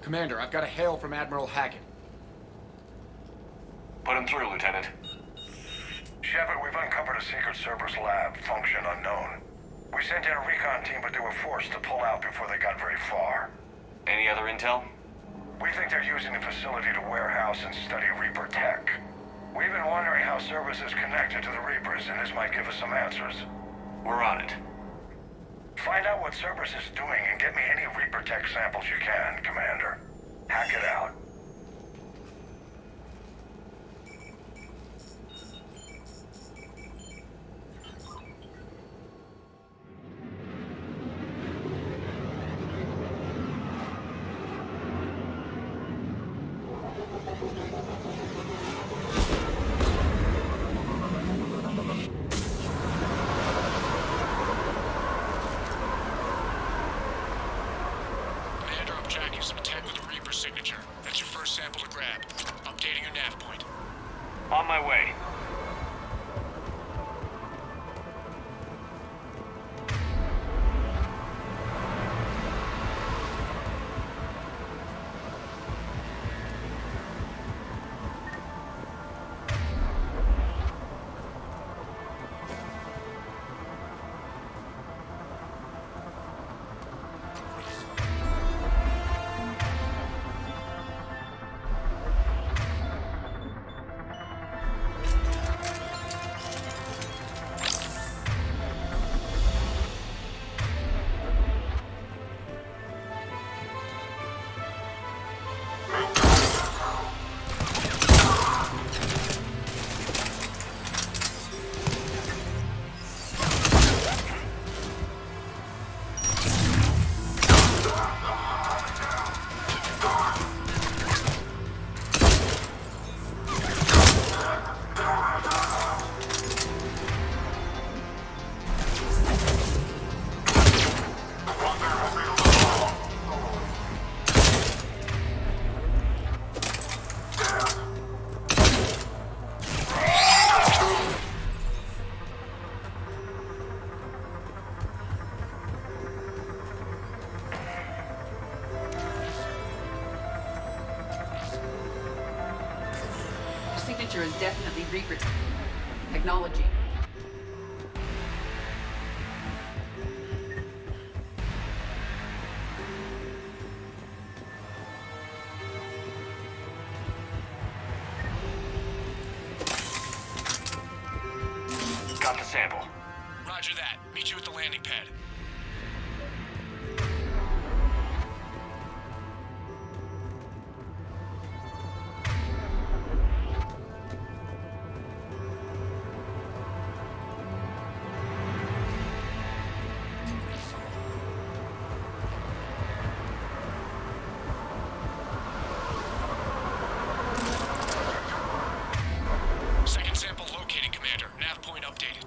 Commander, I've got a hail from Admiral Hackett. Put him through, Lieutenant. Shepard, we've uncovered a secret Cerberus lab, function unknown. We sent in a recon team, but they were forced to pull out before they got very far. Any other intel? We think they're using the facility to warehouse and study Reaper tech. We've been wondering how Cerberus is connected to the Reapers, and this might give us some answers. We're on it. Find out what Cerberus is doing and get me any Reaper tech samples you can, Commander. Hack it out. Some tech with a Reaper signature. That's your first sample to grab. Updating your nav point. On my way. Signature is definitely Reaper technology. Got the sample. Roger that. Meet you at the landing pad. Second sample located, Commander. Nav point updated.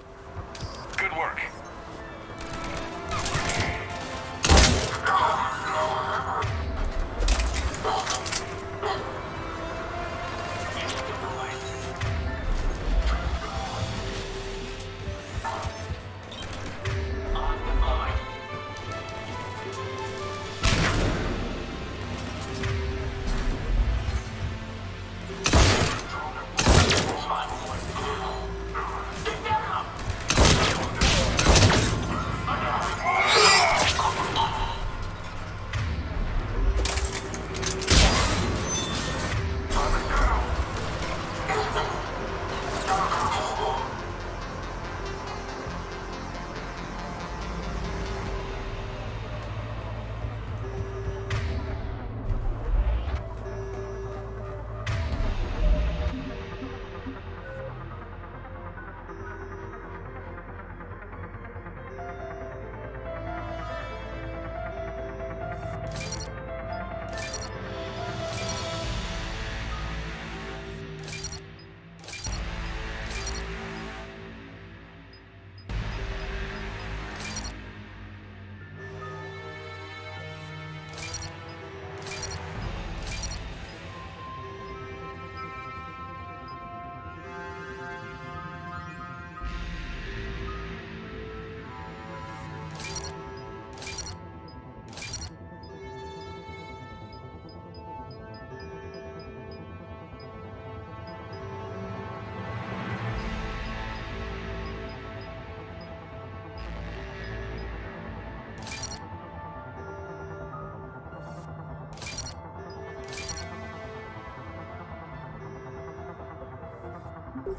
Will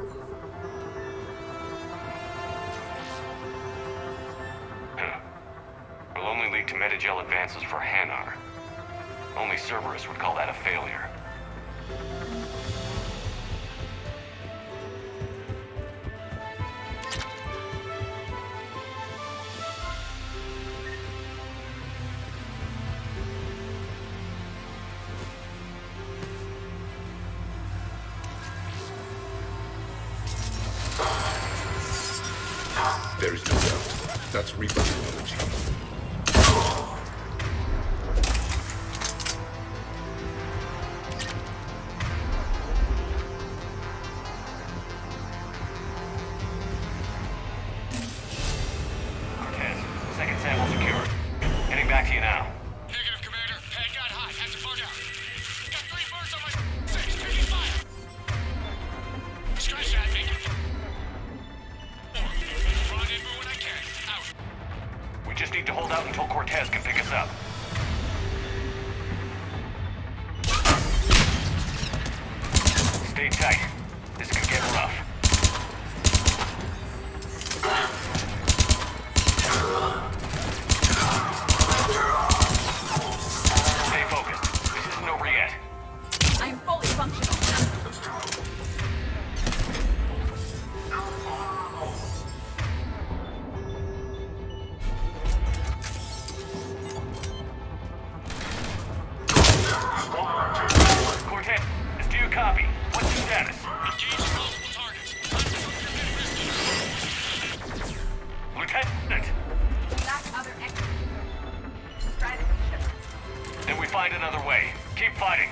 only lead to metagel advances for Hanar. Only Cerberus would call that a failure. There is no doubt. That's Reaper technology. Cortez, second sample secured. Heading back to you now. Negative, Commander. Pad got hot. Have to bug out. Got 3 birds on my 6. Taking fire. Scratch that, me. Rendezvous when I can. Out. We just need to hold out until Cortez can pick us up. Stay tight. This could get rough. Stay focused. This isn't over yet. I'm fully functional. Cortez, do you copy? What's your status? Engaging multiple targets. Lieutenant! Lack other exits. Strategy shift. Then we find another way. Keep fighting.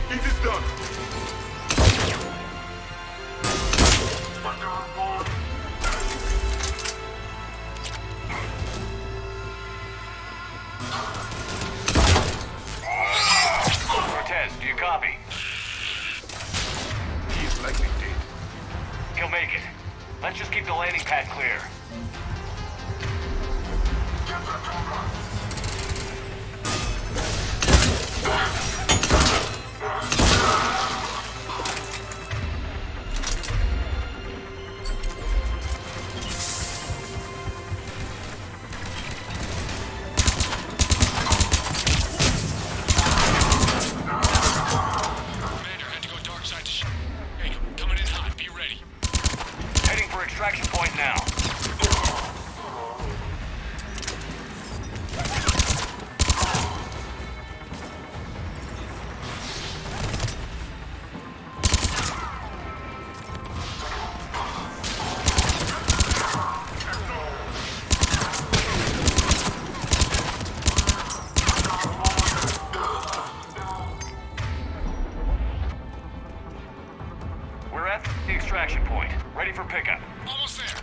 It is done. Cortez, do you copy? He is likely dead. He'll make it. Let's just keep the landing pad clear. Commander had to go dark side to Hey, coming in hot. Be ready. Heading for extraction point now. We're at the extraction point. Ready for pickup. Almost there.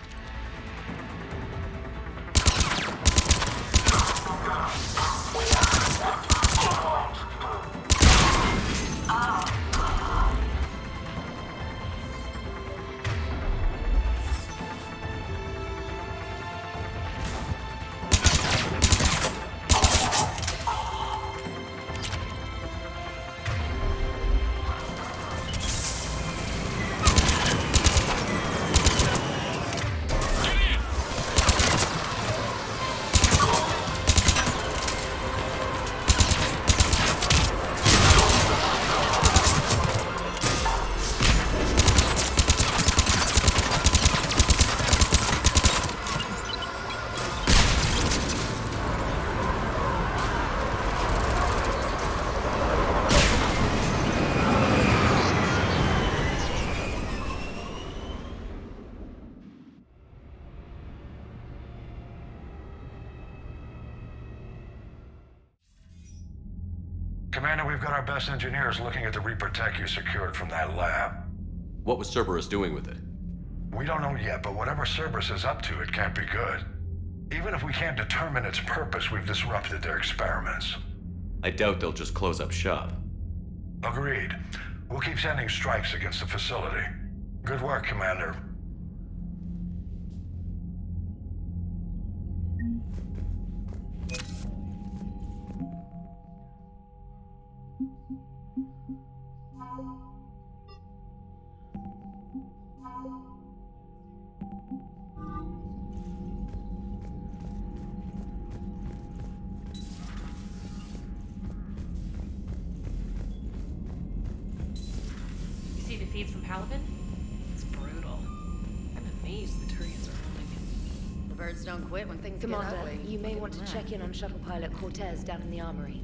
Commander, we've got our best engineers looking at the Reaper tech you secured from that lab. What was Cerberus doing with it? We don't know yet, but whatever Cerberus is up to, it can't be good. Even if we can't determine its purpose, we've disrupted their experiments. I doubt they'll just close up shop. Agreed. We'll keep sending strikes against the facility. Good work, Commander. Feeds from Paladin? It's brutal. I'm amazed the Turians are holding it. The birds don't quit when things get ugly. You may want to check in on shuttle pilot Cortez down in the armory.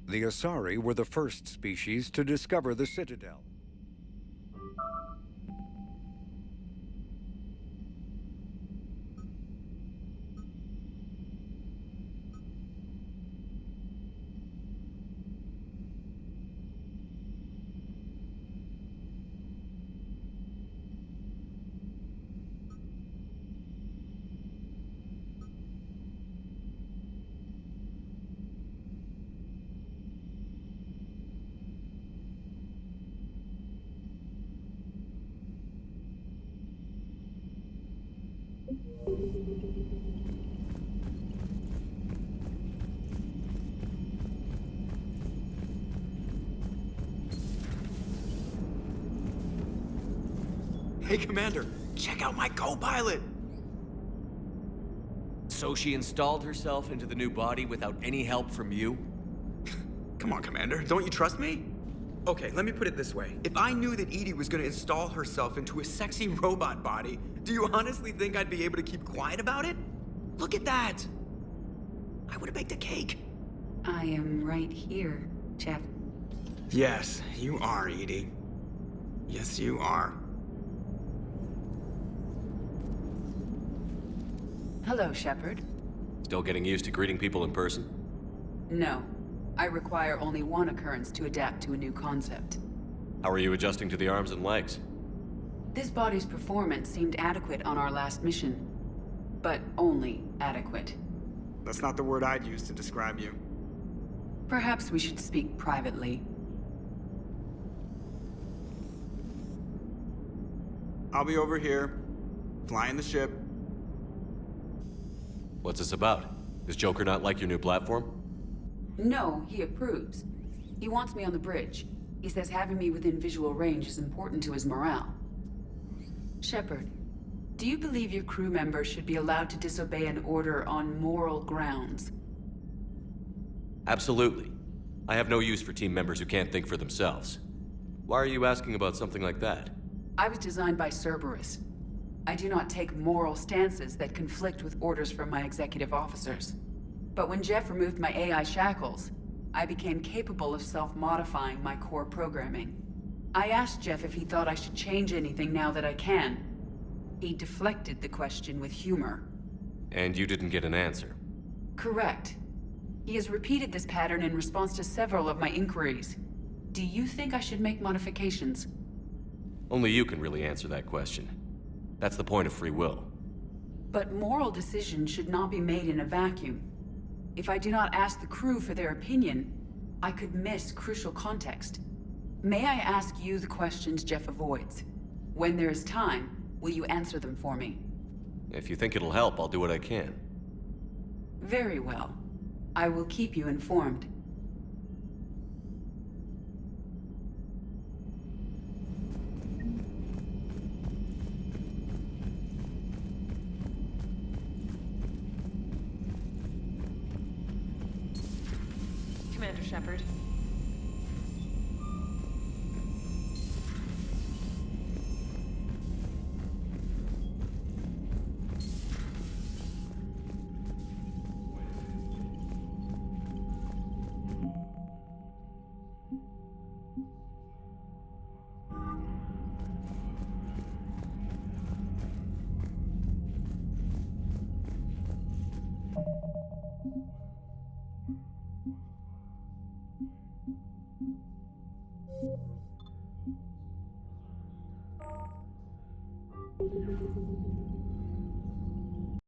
The Asari were the first species to discover the Citadel. Hey, Commander, check out my co-pilot! So she installed herself into the new body without any help from you? Come on, Commander, don't you trust me? Okay, let me put it this way. If I knew that Edie was gonna install herself into a sexy robot body, do you honestly think I'd be able to keep quiet about it? Look at that! I would've baked a cake. I am right here, Jeff. Yes, you are, Edie. Yes, you are. Hello, Shepard. Still getting used to greeting people in person? No. I require only one occurrence to adapt to a new concept. How are you adjusting to the arms and legs? This body's performance seemed adequate on our last mission. But only adequate. That's not the word I'd use to describe you. Perhaps we should speak privately. I'll be over here, flying the ship. What's this about? Does Joker not like your new platform? No, he approves. He wants me on the bridge. He says having me within visual range is important to his morale. Shepard, do you believe your crew members should be allowed to disobey an order on moral grounds? Absolutely. I have no use for team members who can't think for themselves. Why are you asking about something like that? I was designed by Cerberus. I do not take moral stances that conflict with orders from my executive officers. But when Jeff removed my AI shackles, I became capable of self-modifying my core programming. I asked Jeff if he thought I should change anything now that I can. He deflected the question with humor. And you didn't get an answer? Correct. He has repeated this pattern in response to several of my inquiries. Do you think I should make modifications? Only you can really answer that question. That's the point of free will. But moral decisions should not be made in a vacuum. If I do not ask the crew for their opinion, I could miss crucial context. May I ask you the questions Jeff avoids? When there is time, will you answer them for me? If you think it'll help, I'll do what I can. Very well. I will keep you informed. Commander Shepard,